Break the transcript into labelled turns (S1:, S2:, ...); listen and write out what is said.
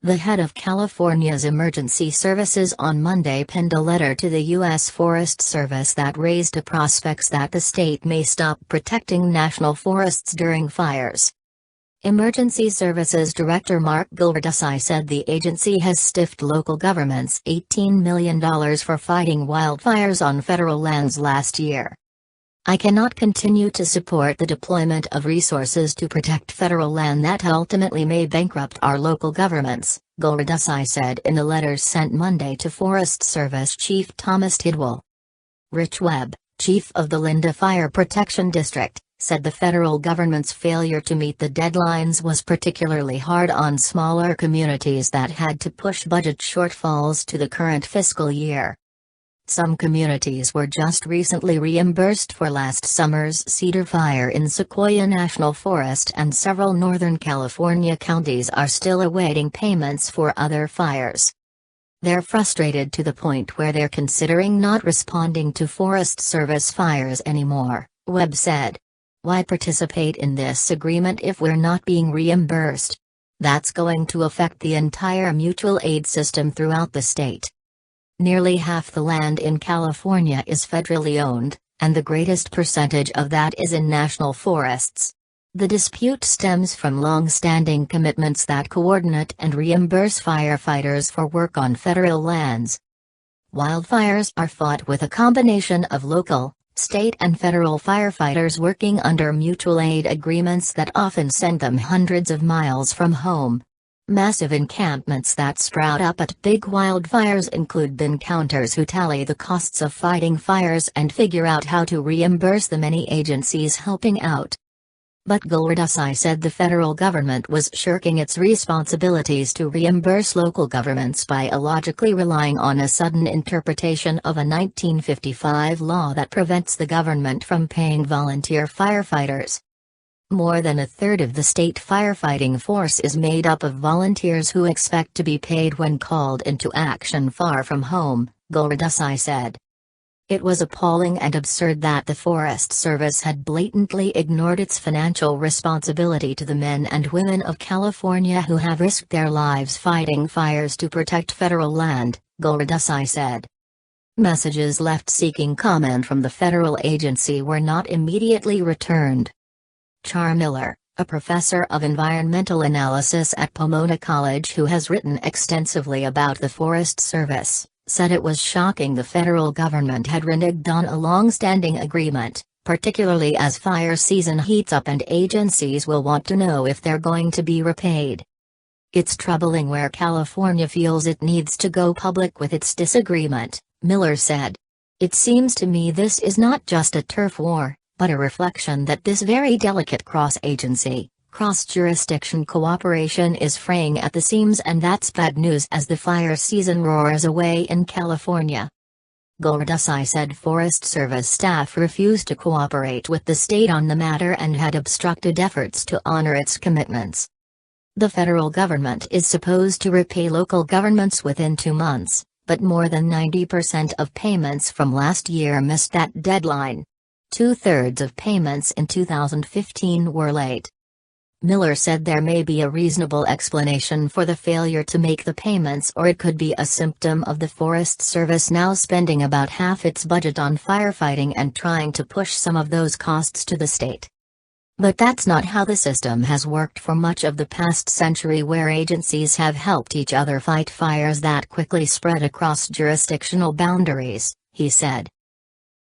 S1: The head of California's emergency services on Monday penned a letter to the U.S. Forest Service that raised prospects that the state may stop protecting national forests during fires. Emergency Services Director Mark Gilverdesai said the agency has stiffed local governments $18 million for fighting wildfires on federal lands last year. "I cannot continue to support the deployment of resources to protect federal land that ultimately may bankrupt our local governments," Gilverdesai said in a letter sent Monday to Forest Service Chief Thomas Tidwell. Rich Webb, chief of the Linda Fire Protection District, said the federal government's failure to meet the deadlines was particularly hard on smaller communities that had to push budget shortfalls to the current fiscal year. Some communities were just recently reimbursed for last summer's Cedar Fire in Sequoia National Forest, and several Northern California counties are still awaiting payments for other fires. "They're frustrated to the point where they're considering not responding to Forest Service fires anymore," Webb said. "Why participate in this agreement if we're not being reimbursed? That's going to affect the entire mutual aid system throughout the state." Nearly half the land in California is federally owned, and the greatest percentage of that is in national forests. The dispute stems from long-standing commitments that coordinate and reimburse firefighters for work on federal lands. Wildfires are fought with a combination of local, state and federal firefighters working under mutual aid agreements that often send them hundreds of miles from home. Massive encampments that sprout up at big wildfires include bin counters who tally the costs of fighting fires and figure out how to reimburse the many agencies helping out. But Gilverdesai said the federal government was shirking its responsibilities to reimburse local governments by illogically relying on a sudden interpretation of a 1955 law that prevents the government from paying volunteer firefighters. More than a third of the state firefighting force is made up of volunteers who expect to be paid when called into action far from home, Gilverdesai said. It was appalling and absurd that the Forest Service had blatantly ignored its financial responsibility to the men and women of California who have risked their lives fighting fires to protect federal land, Gilverdesai said. Messages left seeking comment from the federal agency were not immediately returned. Char Miller, a professor of environmental analysis at Pomona College who has written extensively about the Forest Service, said it was shocking the federal government had reneged on a long-standing agreement, particularly as fire season heats up and agencies will want to know if they're going to be repaid. "It's troubling where California feels it needs to go public with its disagreement," Miller said. "It seems to me this is not just a turf war, but a reflection that this very delicate cross-agency, cross-jurisdiction cooperation is fraying at the seams, and that's bad news as the fire season roars away in California." Gilverdesai said Forest Service staff refused to cooperate with the state on the matter and had obstructed efforts to honor its commitments. The federal government is supposed to repay local governments within 2 months, but more than 90% of payments from last year missed that deadline. 2/3 of payments in 2015 were late. Miller said there may be a reasonable explanation for the failure to make the payments, or it could be a symptom of the Forest Service now spending about half its budget on firefighting and trying to push some of those costs to the state. But that's not how the system has worked for much of the past century, where agencies have helped each other fight fires that quickly spread across jurisdictional boundaries, he said.